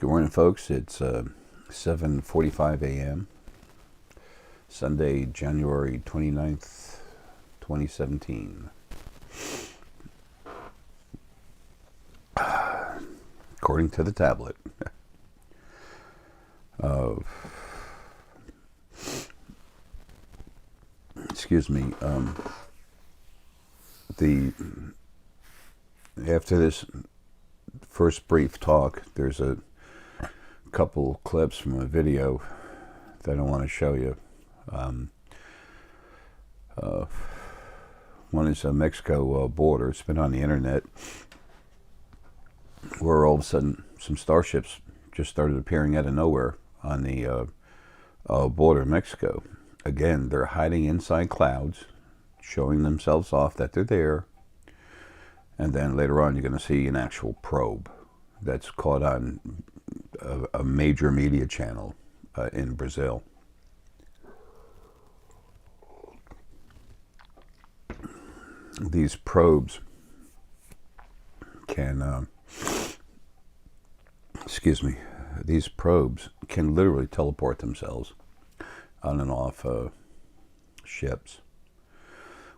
Good morning, folks. It's 7:45 a.m. Sunday, January 29th, 2017. According to the tablet. Excuse me. After this first brief talk, there's a couple clips from a video that I want to show you. One is a Mexico border. It's been on the internet, where all of a sudden some starships just started appearing out of nowhere on the border of Mexico. Again, they're hiding inside clouds, showing themselves off that they're there. And then later on, you're going to see an actual probe that's caught on a major media channel in Brazil. These probes can, these probes can literally teleport themselves on and off ships.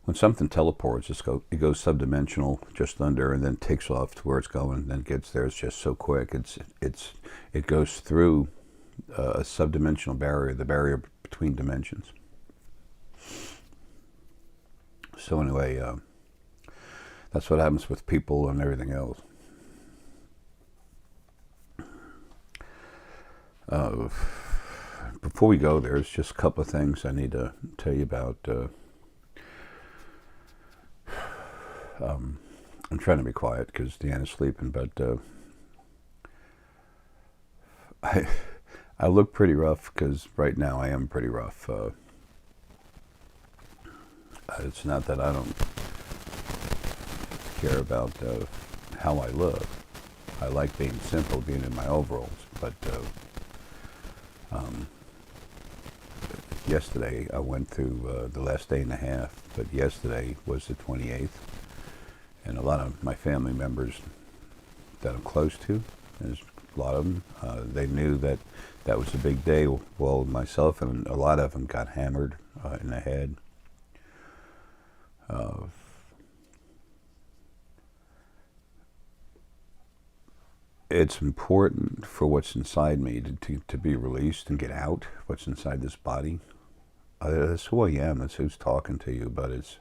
When something teleports, it goes subdimensional just under, and then takes off to where it's going, and then gets there. It's just so quick. It goes through a subdimensional barrier, the barrier between dimensions. So anyway, that's what happens with people and everything else. Before we go, there's just a couple of things I need to tell you about. I'm trying to be quiet because Deanna's sleeping, but I look pretty rough because right now I am pretty rough. It's not that I don't care about how I look. I like being simple, being in my overalls, but yesterday I went through the last day and a half, but yesterday was the 28th. And a lot of my family members that I'm close to, there's a lot of them, they knew that that was a big day. Well, myself and a lot of them got hammered in the head. It's important for what's inside me to be released and get out, what's inside this body. That's who I am, that's who's talking to you, but it's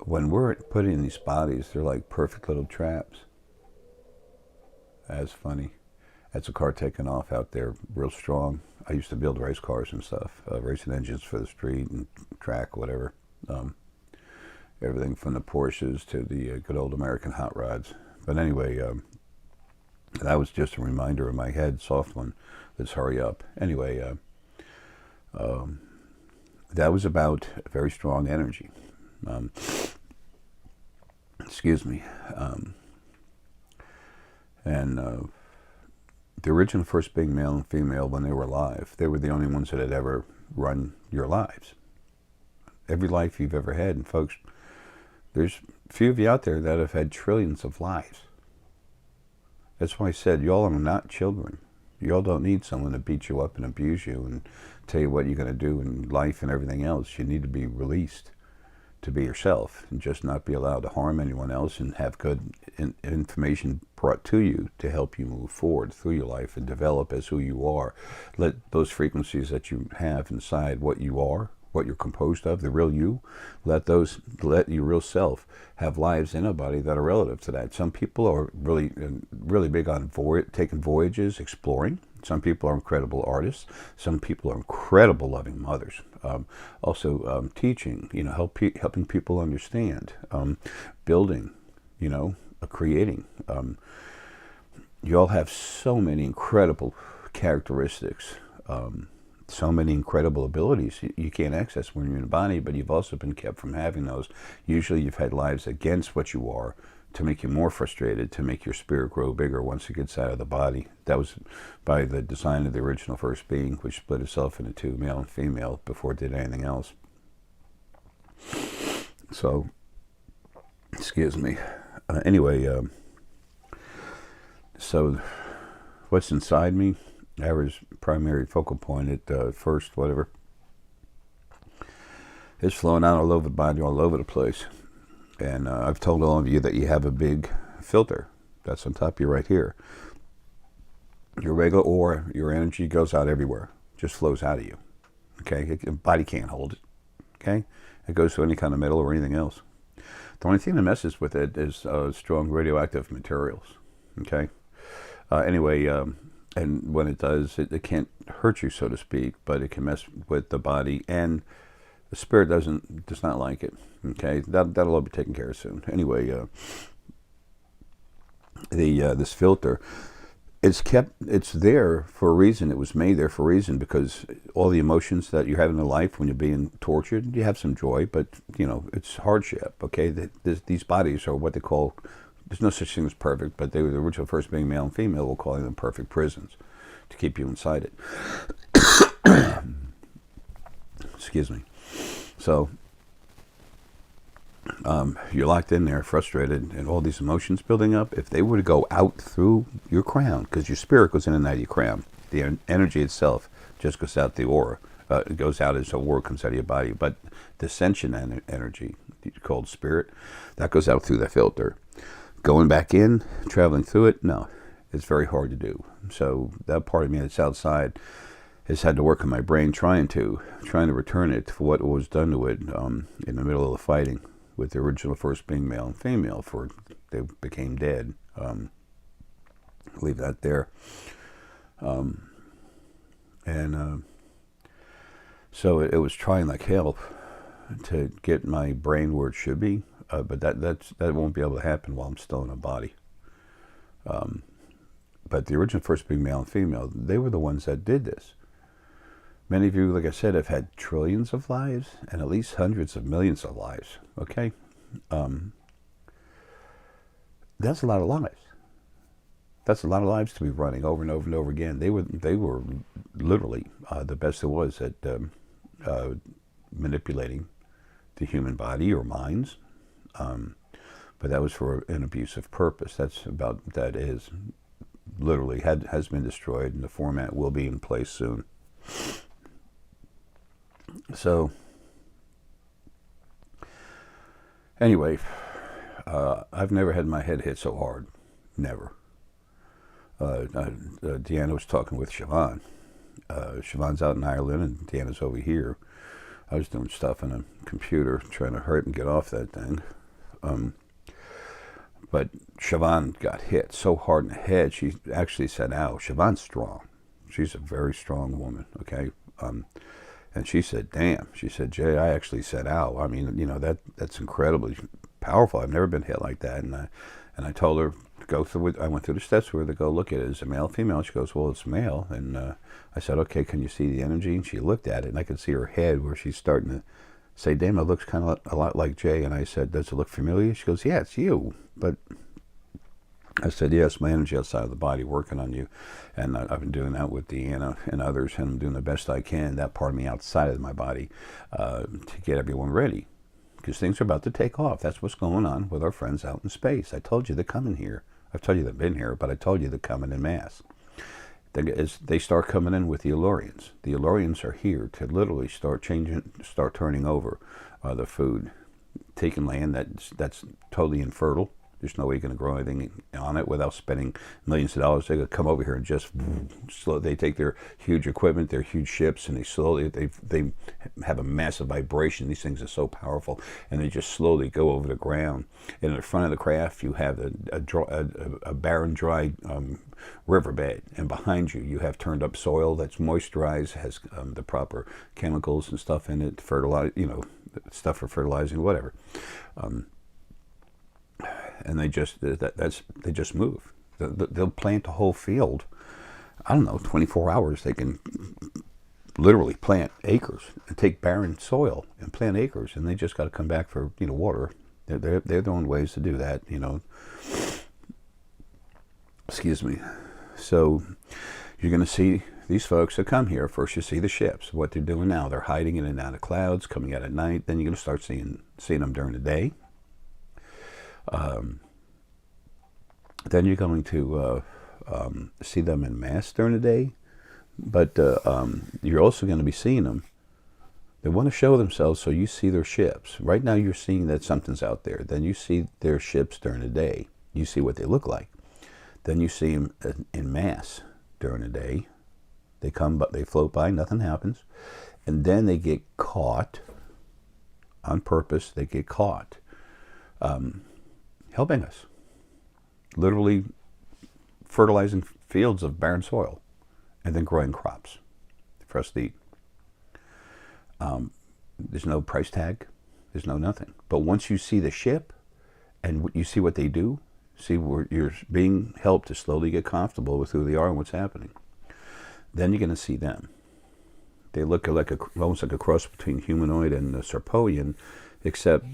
when we're put in these bodies, they're like perfect little traps. That's funny. That's a car taking off out there, real strong. I used to build race cars and stuff, racing engines for the street and track, whatever. Everything from the Porsches to the good old American hot rods. But anyway, that was just a reminder in my head, soft one. Let's hurry up. Anyway, that was about a very strong energy. Excuse me. And the original first being male and female, when they were alive, they were the only ones that had ever run your lives. Every life you've ever had. And folks, there's a few of you out there that have had trillions of lives. That's why I said, y'all are not children. Y'all don't need someone to beat you up and abuse you and tell you what you're going to do in life and everything else. You need to be released to be yourself and just not be allowed to harm anyone else, and have good information brought to you to help you move forward through your life and develop as who you are. Let those frequencies that you have inside, what you are, what you're composed of, the real you, let your real self have lives in a body that are relative to that. Some people are really big on taking voyages, exploring. Some people are incredible artists. Some people are incredible loving mothers. Also teaching, helping people understand, building, creating. You all have so many incredible characteristics, so many incredible abilities you can't access when you're in a body, but you've also been kept from having those. Usually you've had lives against what you are, to make you more frustrated, to make your spirit grow bigger once it gets out of the body. That was by the design of the original first being, which split itself into two, male and female, before it did anything else. So, excuse me. Anyway, so what's inside me, Arae's primary focal point at first, whatever, is flowing out all over the body, all over the place. And I've told all of you that you have a big filter that's on top of you right here. Your regular aura, your energy goes out everywhere, just flows out of you. Okay, the body can't hold it. Okay, it goes to any kind of metal or anything else. The only thing that messes with it is strong radioactive materials. Okay, anyway, and when it does, it can't hurt you, so to speak, but it can mess with the body, and the spirit does not like it. Okay, that'll all be taken care of soon. Anyway, this filter, it's there for a reason. It was made there for a reason, because all the emotions that you're having in life when you're being tortured, you have some joy, but it's hardship. Okay, these bodies are what they call, there's no such thing as perfect, but they were the original first being male and female, we'll call them perfect prisons to keep you inside it. Excuse me. So you're locked in there, frustrated, and all these emotions building up. If they were to go out through your crown, because your spirit goes in and out of your crown, the energy itself just goes out the aura. It goes out as a aura comes out of your body. But the sentient energy, called spirit, that goes out through the filter. Going back in, traveling through it, no, it's very hard to do. So that part of me that's outside has had to work on my brain trying to return it for what was done to it in the middle of the fighting, with the original first being male and female, for they became dead. Leave that there. So it was trying like hell to get my brain where it should be, but that won't be able to happen while I'm still in a body. But the original first being male and female, they were the ones that did this. Many of you, like I said, have had trillions of lives and at least hundreds of millions of lives. Okay, that's a lot of lives. That's a lot of lives to be running over and over and over again. They were literally the best there was at manipulating the human body or minds, but that was for an abusive purpose. That is literally has been destroyed, and the format will be in place soon. So anyway, I've never had my head hit so hard. Never. Deanna was talking with Siobhan. Siobhan's out in Ireland and Deanna's over here. I was doing stuff on a computer trying to hurry and get off that thing. But Siobhan got hit so hard in the head, she actually said, ow. Siobhan's strong. She's a very strong woman, okay? And she said, damn. She said, Jay, I actually said, ow. I mean, that's incredibly powerful. I've never been hit like that. And I told her to go through it. I went through the steps with her to go look at it. Is it male or female? She goes, well, it's male. And I said, okay, can you see the energy? And she looked at it, and I could see her head where she's starting to say, damn, it looks kind of a lot like Jay. And I said, does it look familiar? She goes, yeah, it's you. But I said, yes, my energy outside of the body working on you. And I've been doing that with Deanna and others, and I'm doing the best I can, that part of me outside of my body, to get everyone ready. Because things are about to take off. That's what's going on with our friends out in space. I told you they're coming here. I've told you they've been here, but I told you they're coming in mass. They start coming in with the Alureans. The Alureans are here to literally start turning over the food, taking land that's totally infertile. There's no way you're going to grow anything on it without spending millions of dollars. They're going to come over here and just slow. They take their huge equipment, their huge ships, and they have a massive vibration. These things are so powerful, and they just slowly go over the ground. And in the front of the craft, you have a barren, dry riverbed, and behind you, you have turned up soil that's moisturized, has the proper chemicals and stuff in it, stuff for fertilizing, whatever. And they just move. They'll plant a whole field. I don't know, 24 hours. They can literally plant acres and take barren soil and plant acres, and they just got to come back for water. They're the only ways to do that. Excuse me. So you're going to see these folks that come here. First, you see the ships. What they're doing now, they're hiding in and out of clouds, coming out at night. Then you're going to start seeing them during the day. Then you're going to see them in mass during the day, but you're also going to be seeing them. They want to show themselves, so you see their ships. Right now you're seeing that something's out there. Then you see their ships during the day. You see what they look like. Then you see them in mass during the day. They come, but they float by, nothing happens. And then they get caught on purpose. They get caught helping us. Literally fertilizing fields of barren soil and then growing crops for us to eat. There's no price tag. There's no nothing. But once you see the ship and you see what they do, see where you're being helped to slowly get comfortable with who they are and what's happening, then you're going to see them. They look like almost like a cross between humanoid and Serpoian, except,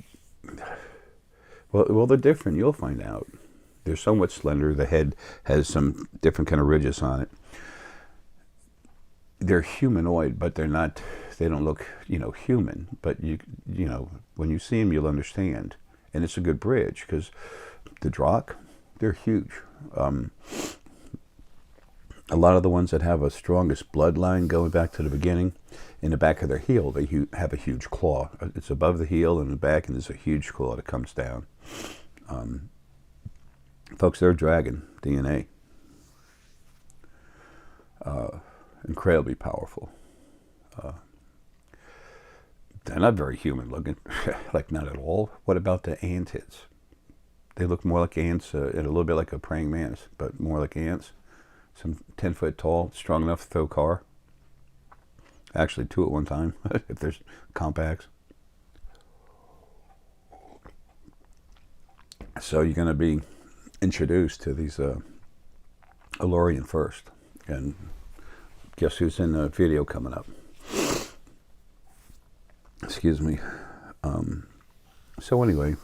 well, they're different. You'll find out. They're somewhat slender. The head has some different kind of ridges on it. They're humanoid, but they're not. They don't look, human. But you know, when you see them, you'll understand. And it's a good bridge because the Drakh, they're huge. A lot of the ones that have a strongest bloodline going back to the beginning, in the back of their heel, they have a huge claw. It's above the heel and the back, and there's a huge claw that comes down. Folks, they're dragon DNA. Incredibly powerful. They're not very human looking, like not at all. What about the antids? They look more like ants, and a little bit like a praying mantis, but more like ants. Some 10 foot tall, strong enough to throw a car. Actually, 2 at one time, if there's compacts. So you're going to be introduced to these Alurean first. And guess who's in the video coming up? Excuse me. So anyway,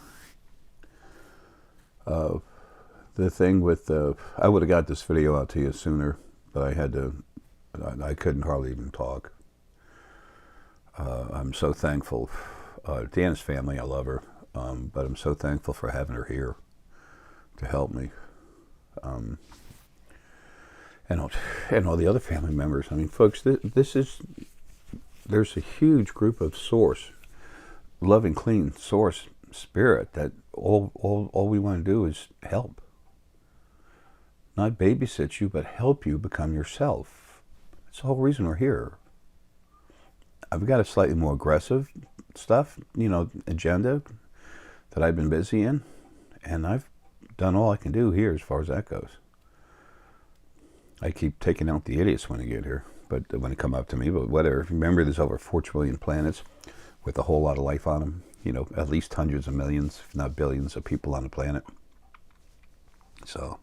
the thing with, I would have got this video out to you sooner, but I couldn't hardly even talk. I'm so thankful. Deanna's family, I love her, but I'm so thankful for having her here to help me. And all the other family members. I mean, folks, there's a huge group of source, loving, clean source spirit that all we want to do is help. Not babysit you, but help you become yourself. That's the whole reason we're here. I've got a slightly more aggressive stuff, agenda that I've been busy in, and I've done all I can do here as far as that goes. I keep taking out the idiots when they get here, but when they come up to me, but whatever. Remember, there's over 4 trillion planets with a whole lot of life on them. At least hundreds of millions, if not billions, of people on the planet. So,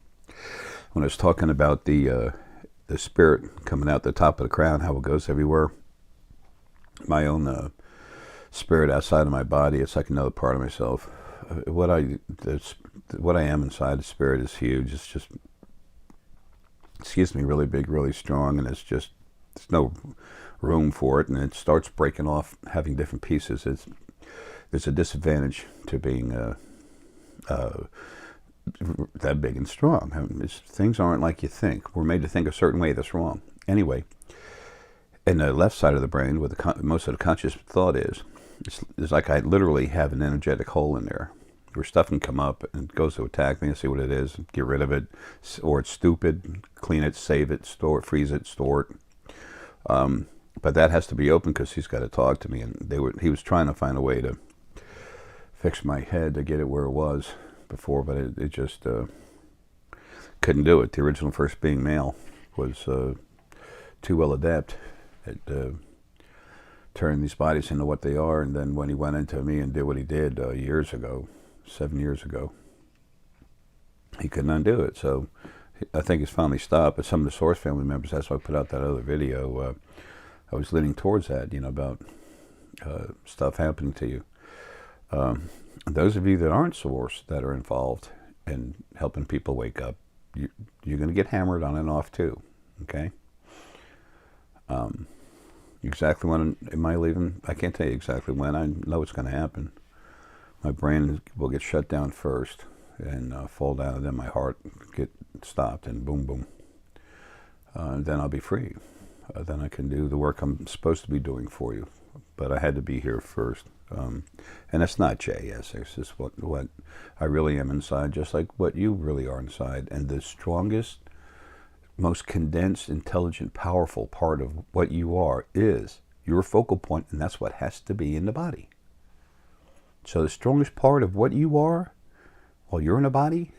when I was talking about the spirit coming out the top of the crown, how it goes everywhere, my own spirit outside of my body, it's like another part of myself. What I am inside the spirit is huge. It's just, really big, really strong, and there's no room for it, and it starts breaking off, having different pieces. There's a disadvantage to being that big and strong. I mean, things aren't like you think. We're made to think a certain way that's wrong. Anyway, in the left side of the brain, where most of the conscious thought is, it's like I literally have an energetic hole in there where stuff can come up and it goes to attack me and see what it is, get rid of it, or it's stupid, clean it, save it, store it, freeze it, store it. But that has to be open because he's got to talk to me, and he was trying to find a way to fix my head to get it where it was before, but it just couldn't do it. The original first being male was too well adept at turning these bodies into what they are, and then when he went into me and did what he did 7 years ago, he couldn't undo it. So I think it's finally stopped. But some of the source family members, that's why I put out that other video, I was leaning towards that, about stuff happening to you. Those of you that aren't source, that are involved in helping people wake up, you're going to get hammered on and off too, okay? Exactly when am I leaving? I can't tell you exactly when. I know it's going to happen. My brain will get shut down first and fall down, and then my heart get stopped, and boom, boom. then I'll be free. Then I can do the work I'm supposed to be doing for you. But I had to be here first. And that's not Jay Essex. It's what I really am inside, just like what you really are inside. And the strongest, most condensed, intelligent, powerful part of what you are is your focal point, and that's what has to be in the body. So the strongest part of what you are while you're in a body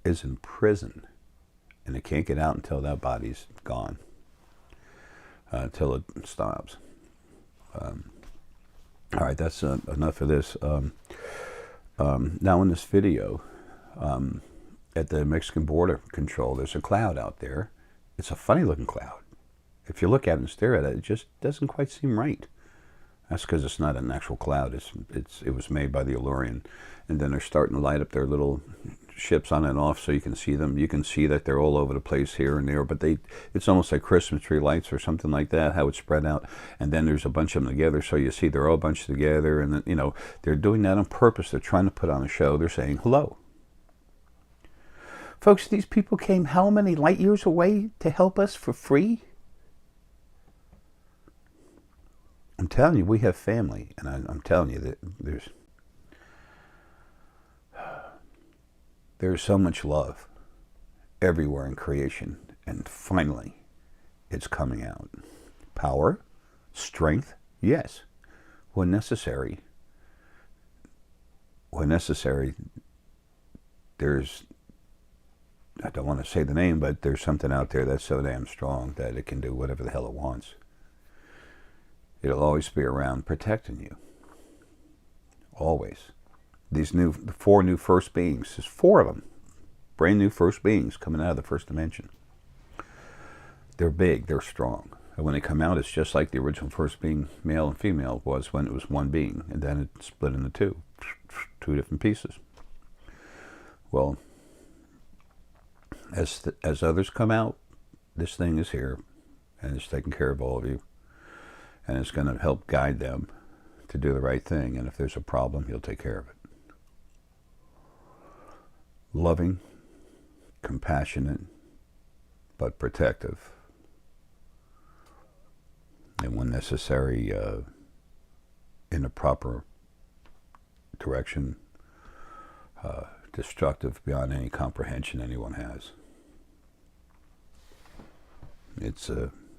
is in prison. And it can't get out until that body's gone. Until it stops. All right, that's enough of this. Now in this video, at the Mexican border control, there's a cloud out there. It's a funny looking cloud. If you look at it and stare at it, it just doesn't quite seem right. That's because it's not an actual cloud. It was made by the Alurean, and then they're starting to light up their little ships on and off so you can see them. You can see that they're all over the place here and there, but it's almost like Christmas tree lights or something like that, how it's spread out. And then there's a bunch of them together, so you see they're all bunched together, and then, you know, they're doing that on purpose. They're trying to put on a show. They're saying hello. Folks, these people came how many light years away to help us for free? I'm telling you, we have family, and I'm telling you that there's so much love everywhere in creation, and finally, it's coming out. Power, strength, yes. When necessary, there's, I don't want to say the name, but there's something out there that's so damn strong that it can do whatever the hell it wants. It'll always be around protecting you. Always. These four new first beings, there's 4 of them. Brand new first beings coming out of the first dimension. They're big, they're strong. And when they come out, it's just like the original first being, male and female, was when it was one being. And then it split into 2 different pieces. Well, as others come out, this thing is here, and it's taking care of all of you. And it's going to help guide them to do the right thing. And if there's a problem, he'll take care of it. Loving, compassionate, but protective. And when necessary, in a proper direction, destructive beyond any comprehension anyone has. It's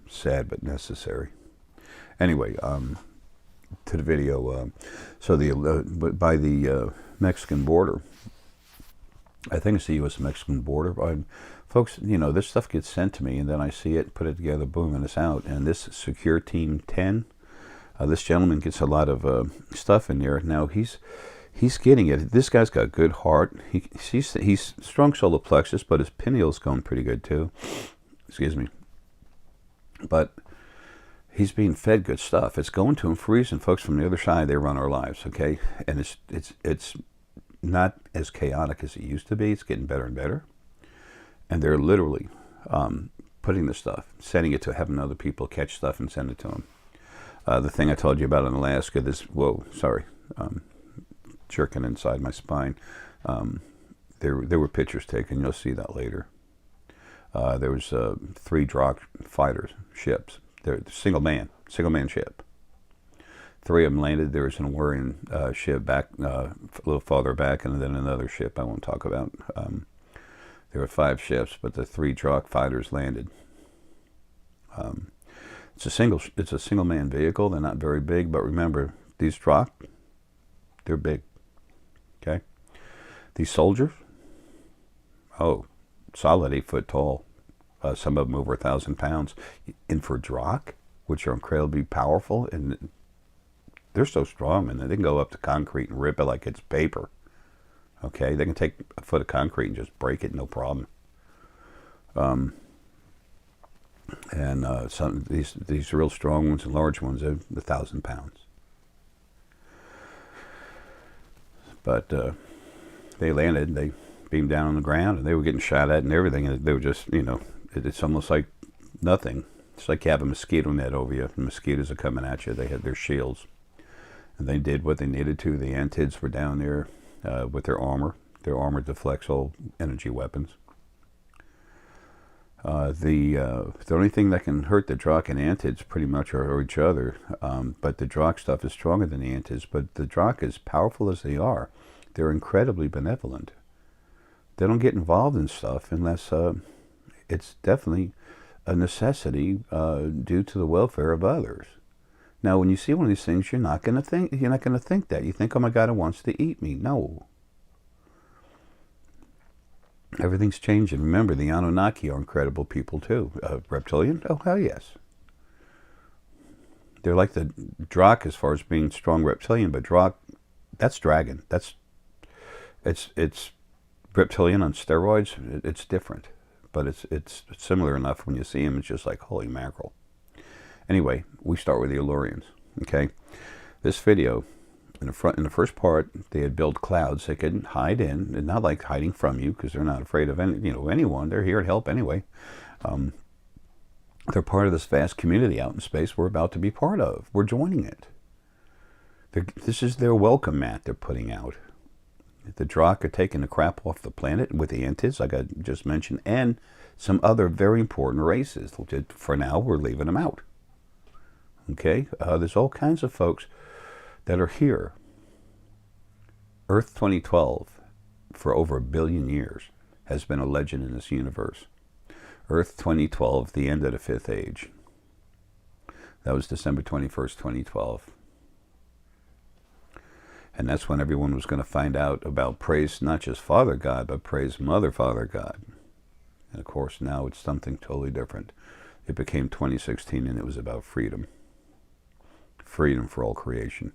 sad but necessary. Anyway, to the video. So by the Mexican border, I think it's the U.S.-Mexican border. Folks, you know, this stuff gets sent to me, and then I see it, put it together, boom, and it's out. And this Secure Team 10, this gentleman gets a lot of stuff in there. Now, he's getting it. This guy's got a good heart. He's strong solar plexus, but his pineal's going pretty good, too. Excuse me. But he's being fed good stuff. It's going to him for a reason. Folks, from the other side, they run our lives, okay? And it's not as chaotic as it used to be. It's getting better and better. And they're literally putting the stuff, sending it to having other people catch stuff and send it to them. The thing I told you about in Alaska, jerking inside my spine. There were pictures taken. You'll see that later. There was 3 Drock fighters, ships. They're single-man ship. 3 of them landed. There was an Alurean ship back a little farther back, and then another ship I won't talk about. There were 5 ships, but the 3 Drock fighters landed. It's a single-man vehicle. They're not very big, but remember, these Drock, they're big. Okay, these soldiers, solid 8 foot tall. Some of them over 1,000 pounds. And for Drock, which are incredibly powerful, and they're so strong, and they can go up to concrete and rip it like it's paper. Okay, they can take a foot of concrete and just break it, no problem. Some of these real strong ones and large ones are 1,000 pounds. But they landed, they beamed down on the ground, and they were getting shot at and everything, and they were just, you know, it's almost like nothing. It's like you have a mosquito net over you. The mosquitoes are coming at you. They had their shields. And they did what they needed to. The Antids were down there with their armor. Their armor deflects all energy weapons. The only thing that can hurt the Drakh and Antids pretty much are each other, but the Drakh stuff is stronger than the Antids. But the Drakh, as powerful as they are, they're incredibly benevolent. They don't get involved in stuff unless it's definitely a necessity due to the welfare of others. Now, when you see one of these things, you're not going to think that. You think, oh my God, it wants to eat me. No. Everything's changing. Remember, the Anunnaki are incredible people too. Reptilian? Oh, hell yes. They're like the Drakh as far as being strong reptilian, but Drakh, that's dragon. It's reptilian on steroids. It's different, but it's similar enough. When you see them, it's just like holy mackerel. Anyway, we start with the Alureans. Okay, this video, in the first part, they had built clouds they could hide in, and not like hiding from you, because they're not afraid of anyone. They're here to help anyway. They're part of this vast community out in space we're about to be part of. We're joining it. This is their welcome mat they're putting out. The Drakh are taking the crap off the planet with the Antids, like I just mentioned, and some other very important races. For now, we're leaving them out. Okay? There's all kinds of folks that are here. Earth 2012, for over 1 billion years, has been a legend in this universe. Earth 2012, the end of the Fifth Age. That was December 21st, 2012. And that's when everyone was going to find out about praise not just Father God, but praise Mother Father God. And of course, now it's something totally different. It became 2016, and it was about freedom. Freedom for all creation.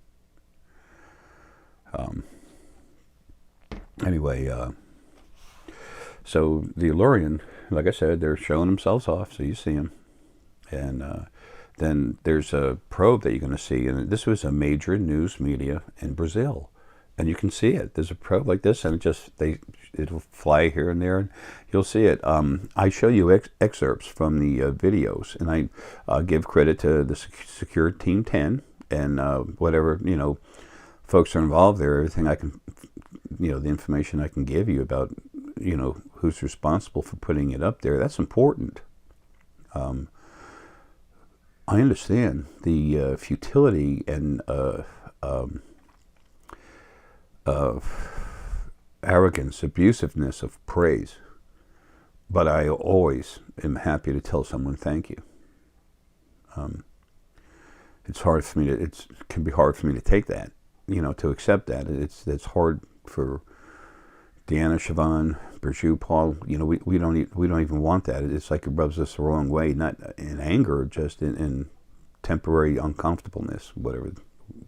Anyway, so the Alurean, like I said, they're showing themselves off, so you see them. And then there's a probe that you're going to see, and this was a major news media in Brazil. And you can see it. There's a probe like this, and it'll fly here and there, and you'll see it. I show you excerpts from the videos, and I give credit to the Secure Team 10 and whatever, folks are involved there. Everything I can, the information I can give you about, who's responsible for putting it up there. That's important. I understand the futility and arrogance, abusiveness of praise, but I always am happy to tell someone thank you. It's hard for me to. It can be hard for me to take that, to accept that. It's hard for Deanna, Siobhan, Berju, Paul. We don't even want that. It's like it rubs us the wrong way, not in anger, just in temporary uncomfortableness, whatever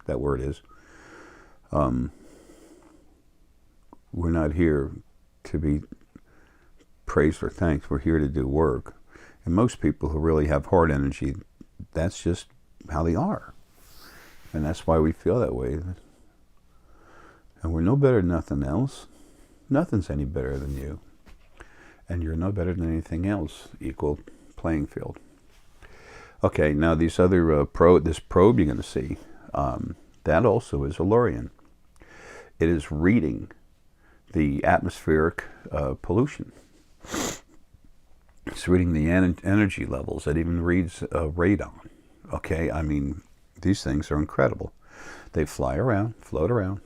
that word is. We're not here to be praised or thanked. We're here to do work. And most people who really have heart energy, that's just how they are. And that's why we feel that way. And we're no better than nothing else. Nothing's any better than you. And you're no better than anything else. Equal playing field. Okay, now these other this probe you're going to see, that also is Alurean. It is reading the atmospheric pollution. It's reading the energy levels. It even reads radon. Okay, I mean, these things are incredible. They fly around, float around,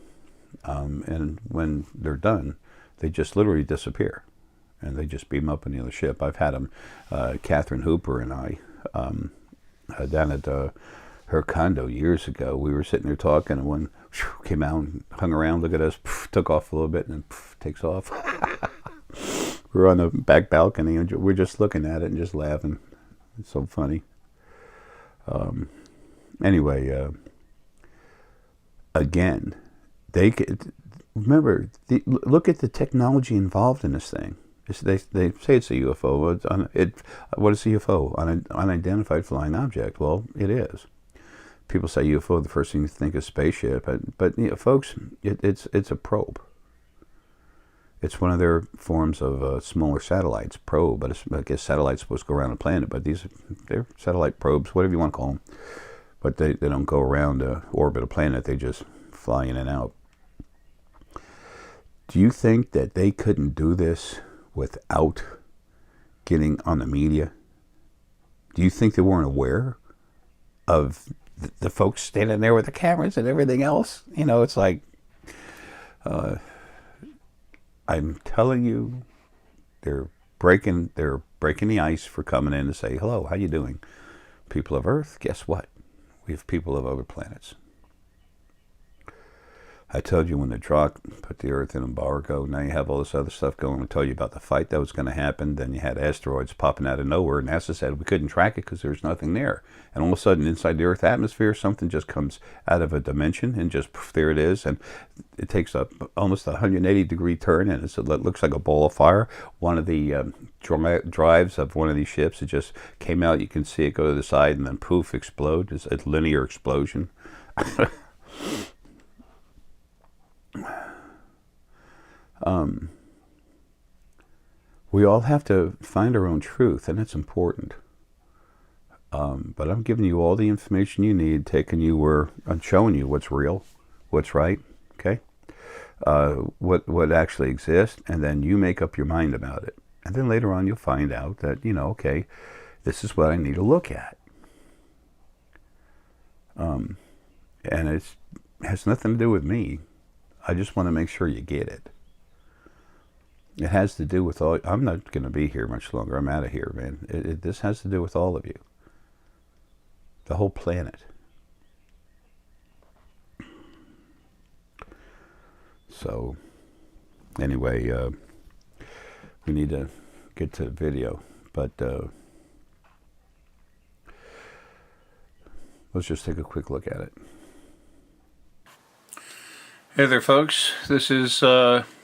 and when they're done, they just literally disappear, and they just beam up on the other ship. I've had them, Catherine Hooper and I, down at her condo years ago. We were sitting there talking, and one came out and hung around, looked at us, took off a little bit, and then takes off. We were on the back balcony, and we're just looking at it and just laughing. It's so funny. Anyway, again, they could remember. Look at the technology involved in this thing. They say it's a UFO. What is a UFO? Unidentified flying object. Well, it is. People say UFO. The first thing you think is spaceship, but folks, it's a probe. It's one of their forms of smaller satellites, probe. But I guess satellites supposed to go around a planet, but they're satellite probes, whatever you want to call them. But they don't go around orbit a planet. They just fly in and out. Do you think that they couldn't do this without getting on the media? Do you think they weren't aware of the folks standing there with the cameras and everything else? You know, it's like, I'm telling you, they're breaking the ice for coming in to say, hello, how you doing? People of Earth, guess what? We have people of other planets. I told you when the Drakh put the Earth in embargo, now you have all this other stuff going. I told you about the fight that was going to happen. Then you had asteroids popping out of nowhere. NASA said we couldn't track it because there's nothing there. And all of a sudden, inside the Earth atmosphere, something just comes out of a dimension and just, poof, there it is. And it takes up almost a 180-degree turn, and it looks like a ball of fire. One of the drives of one of these ships, it just came out. You can see it go to the side and then poof, explode. It's a linear explosion. We all have to find our own truth, and it's important. But I'm giving you all the information you need, taking you where I'm showing you what's real, what's right, okay? What actually exists, and then you make up your mind about it. And then later on you'll find out that, you know, okay, this is what I need to look at. And it has nothing to do with me. I just want to make sure you get it. It has to do with all. I'm not going to be here much longer. I'm out of here, man. This has to do with all of you. The whole planet. So, anyway, we need to get to the video. But let's just take a quick look at it. Hey there, folks. This is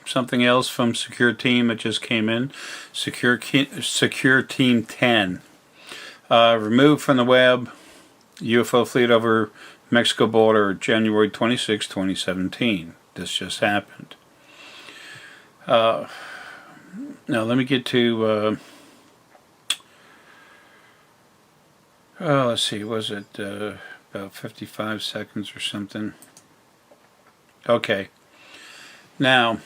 something else from Secure Team that just came in. Secure Team 10. Removed from the web. UFO fleet over Mexico border January 26, 2017. This just happened. Now let me get to... let's see, was it about 55 seconds or something? Okay. Now,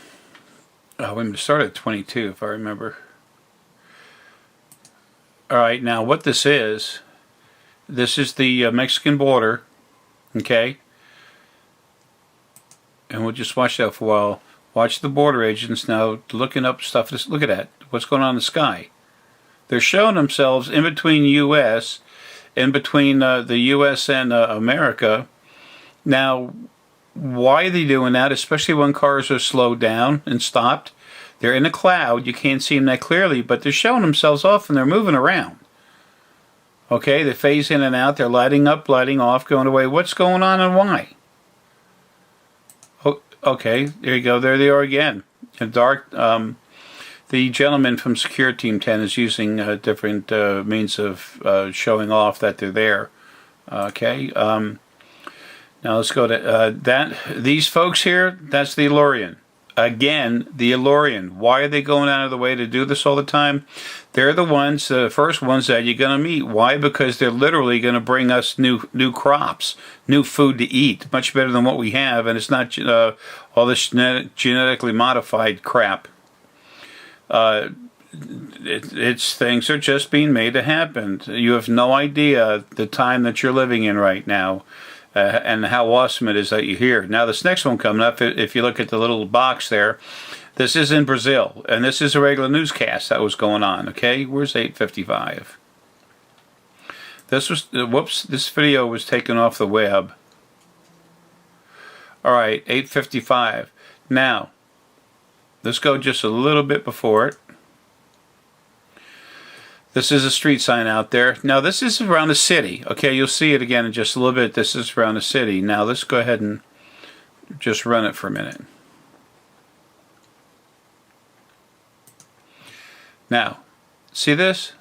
we started at 22, if I remember. All right, now what this is the Mexican border, okay? And we'll just watch that for a while. Watch the border agents now looking up stuff. Just look at that. What's going on in the sky? They're showing themselves in between U.S., in between the U.S. and America. Now, why are they doing that, especially when cars are slowed down and stopped? They're in a cloud. You can't see them that clearly, but they're showing themselves off and they're moving around. Okay, they phase in and out. They're lighting up, lighting off, going away. What's going on and why? Oh, okay, there you go. There they are again. In dark. The gentleman from Secure Team 10 is using different means of showing off that they're there. Okay. Now let's go to these folks here. That's the Alurean. Again, the Alurean. Why are they going out of the way to do this all the time? They're the ones, the first ones that you're going to meet. Why? Because they're literally going to bring us new crops, new food to eat, much better than what we have, and it's not all this genetically modified crap. It's things are just being made to happen. You have no idea the time that you're living in right now. And how awesome it is that you're here. Now, this next one coming up, if you look at the little box there, this is in Brazil, and this is a regular newscast that was going on, okay? Where's 855? This was, this video was taken off the web. All right, 855. Now, let's go just a little bit before it. This is a street sign out there. Now, this is around the city. Okay, you'll see it again in just a little bit. This is around the city. Now, let's go ahead and just run it for a minute. Now, see this?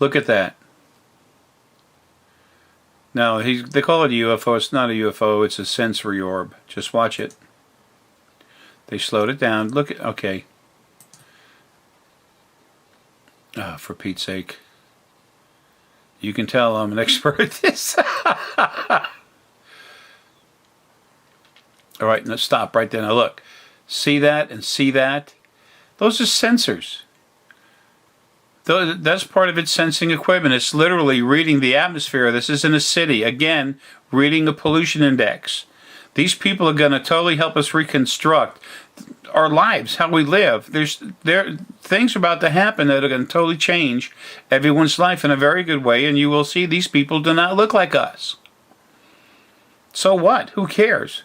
Look at that. Now, they call it a UFO. It's not a UFO. It's a sensory orb. Just watch it. They slowed it down. Look at, okay. For Pete's sake. You can tell I'm an expert at this. All right, now stop right there. Now look. See that and see that? Those are sensors. That's part of its sensing equipment. It's literally reading the atmosphere. This isn't a city. Again, reading the pollution index. These people are going to totally help us reconstruct our lives, how we live. There things about to happen that are going to totally change everyone's life in a very good way, and you will see these people do not look like us. So what? Who cares?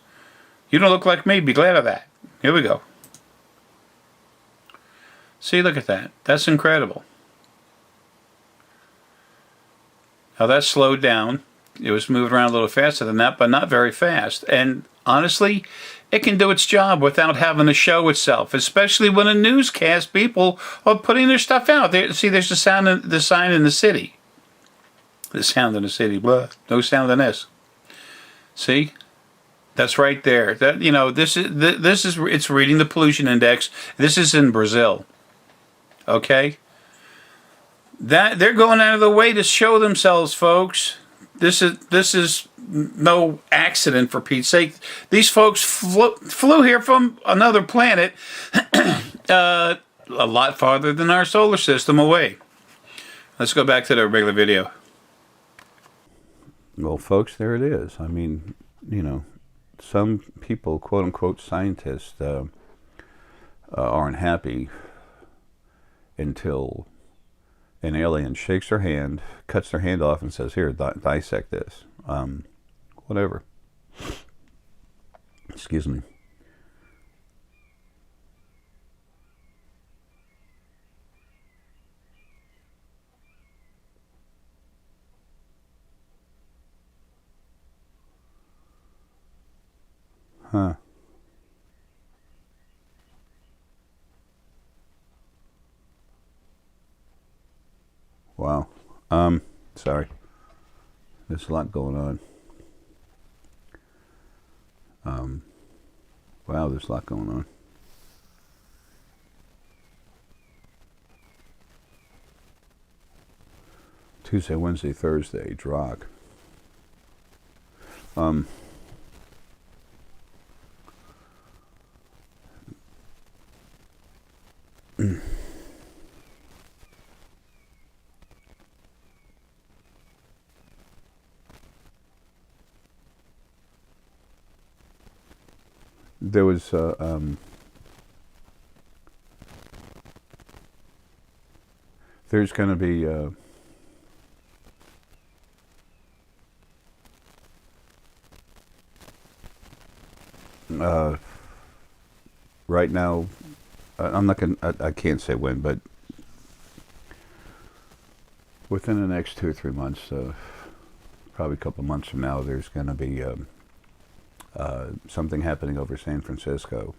You don't look like me. Be glad of that. Here we go. See, look at that. That's incredible. Now that slowed down. It was moving around a little faster than that, but not very fast. And honestly, it can do its job without having to show itself, especially when a newscast people are putting their stuff out. See, there's the sign in the city. The sound in the city. Blah. No sound in this. See? That's right there. That, you know, this is it's reading the pollution index. This is in Brazil. Okay? That they're going out of the way to show themselves, folks. This is no accident, for Pete's sake. These folks flew here from another planet a lot farther than our solar system away. Let's go back to the regular video. Well, folks, there it is. I mean, you know, some people, quote unquote scientists, aren't happy until an alien shakes their hand, cuts their hand off, and says, "Here, dissect this." Whatever. Excuse me. Huh. Wow. Sorry. There's a lot going on. Wow, there's a lot going on. Tuesday, Wednesday, Thursday, Drock. There was there's going to be right now, I'm not going I can't say when, but within the next 2 or 3 months, probably a couple months from now, there's going to be something happening over San Francisco.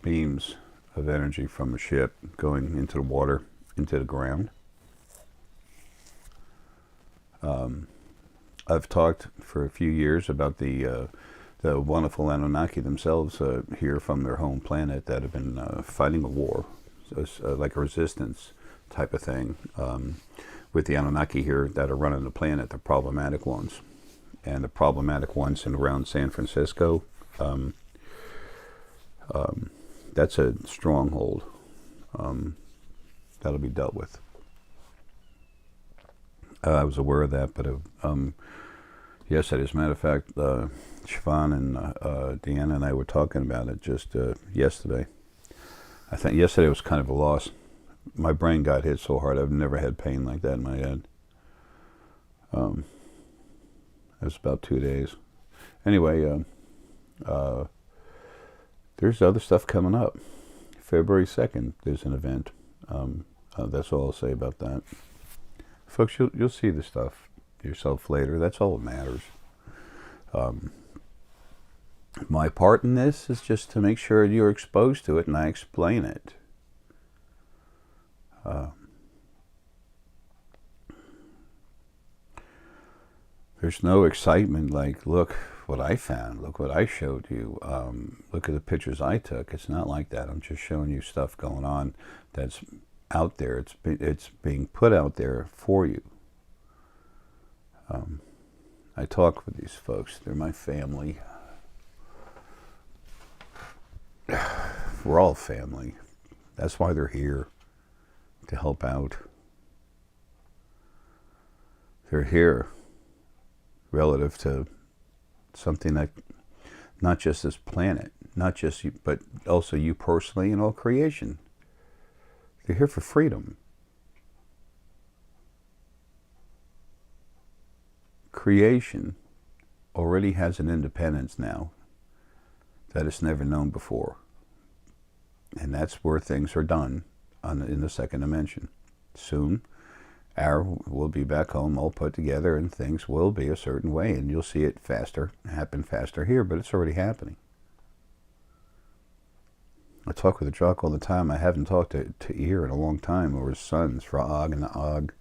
Beams of energy from a ship going into the water, into the ground. I've talked for a few years about the wonderful Anunnaki themselves here from their home planet that have been fighting a war, like a resistance type of thing, with the Anunnaki here that are running the planet, the problematic ones. And the problematic ones in around San Francisco, that's a stronghold that'll be dealt with. I was aware of that, but yesterday, as a matter of fact, Siobhan and Deanna and I were talking about it just yesterday. I think yesterday was kind of a loss. My brain got hit so hard. I've never had pain like that in my head. It was about 2 days. Anyway, there's other stuff coming up. February 2nd, there's an event. That's all I'll say about that. Folks, you'll see the stuff yourself later. That's all that matters. My part in this is just to make sure you're exposed to it and I explain it. There's no excitement like, look what I found, look what I showed you, look at the pictures I took. It's not like that. I'm just showing you stuff going on that's out there. It's being put out there for you. I talk with these folks. They're my family. We're all family. That's why they're here. to help out. They're here relative to something that, not just this planet, not just you, but also you personally and all creation. They're here for freedom. Creation already has an independence now that it's never known before. And that's where things are done in the second dimension. Soon, Arae will be back home all put together and things will be a certain way, and you'll see it happen faster here, but it's already happening. I talk with Jock all the time. I haven't talked to Ear in a long time over his sons, Frog and Og.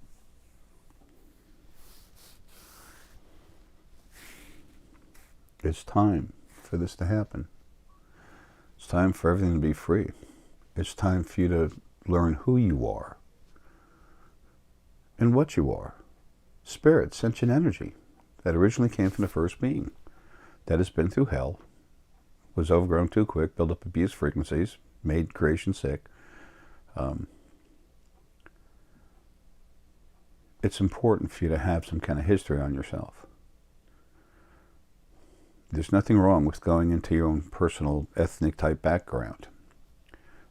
It's time for this to happen. It's time for everything to be free. It's time for you to learn who you are and what you are. Spirit, sentient energy that originally came from the first being, that has been through hell, was overgrown too quick, built up abuse frequencies, made creation sick. It's important for you to have some kind of history on yourself. There's nothing wrong with going into your own personal ethnic type background.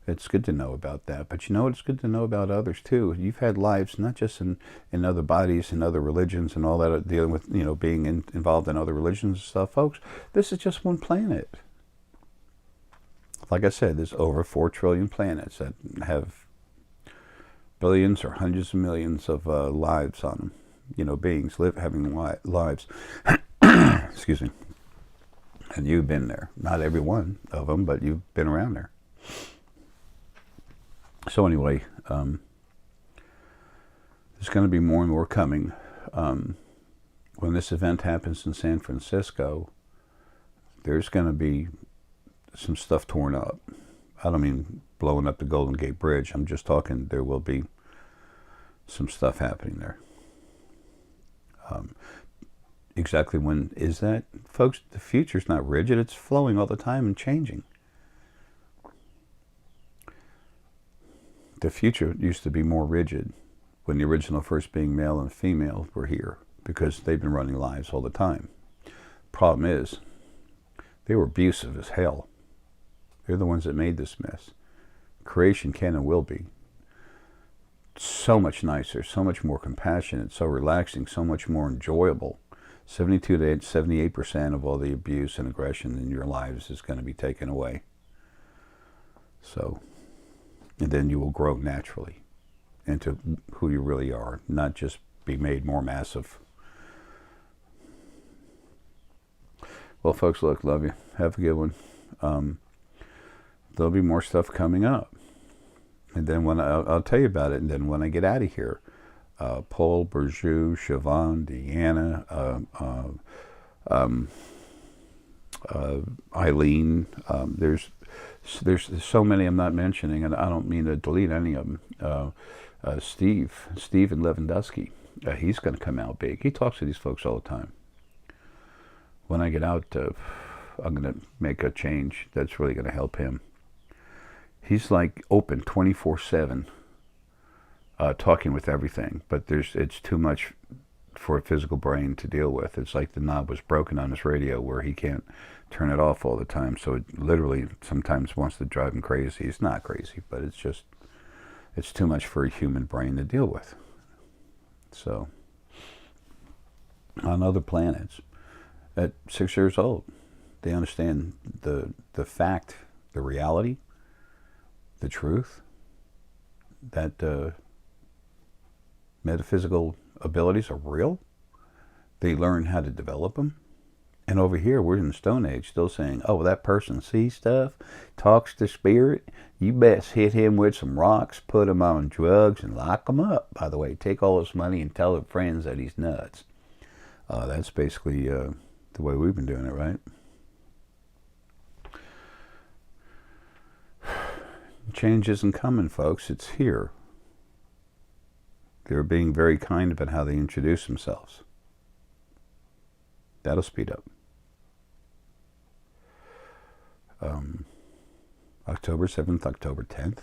It's good to know about that. But you know what? It's good to know about others too. You've had lives not just in other bodies and other religions and all that, dealing with, being involved in other religions and stuff. Folks, this is just one planet. Like I said, there's over 4 trillion planets that have billions or hundreds of millions of lives on them. Beings having lives. Excuse me. And you've been there. Not every one of them, but you've been around there. So anyway, there's going to be more and more coming. When this event happens in San Francisco, there's going to be some stuff torn up. I don't mean blowing up the Golden Gate Bridge. I'm just talking there will be some stuff happening there. Exactly when is that? Folks, the future's not rigid. It's flowing all the time and changing. The future used to be more rigid when the original first being male and female were here, because they've been running lives all the time. Problem is, they were abusive as hell. They're the ones that made this mess. Creation can and will be so much nicer, so much more compassionate, so relaxing, so much more enjoyable. 72 to 78% of all the abuse and aggression in your lives is going to be taken away. So, and then you will grow naturally into who you really are, not just be made more massive. Well, folks, look, love you. Have a good one. There'll be more stuff coming up. And then when I'll tell you about it, and then when I get out of here, Paul, Burju, Siobhan, Deanna, Eileen, there's so many I'm not mentioning, and I don't mean to delete any of them. Steven Lewandowski, he's going to come out big. He talks to these folks all the time. When I get out, I'm going to make a change that's really going to help him. He's like open 24/7, talking with everything, but it's too much for a physical brain to deal with. It's like the knob was broken on his radio where he can't turn it off all the time, so it literally sometimes wants to drive him crazy. It's not crazy, but it's too much for a human brain to deal with. So, on other planets, at 6 years old, they understand the fact, the reality, the truth, that metaphysical abilities are real. They learn how to develop them. And over here, we're in the Stone Age, still saying, oh, that person sees stuff, talks to spirit. You best hit him with some rocks, put him on drugs, and lock him up. By the way, take all his money and tell his friends that he's nuts. That's basically the way we've been doing it, right? Change isn't coming, folks. It's here. They're being very kind about how they introduce themselves. That'll speed up. October 7th, October 10th.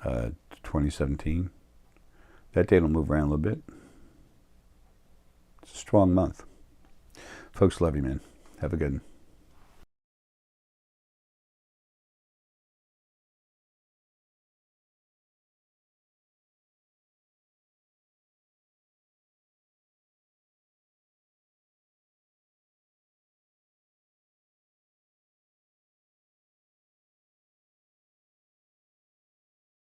2017. That date will move around a little bit. It's a strong month. Folks, love you, man. Have a good one.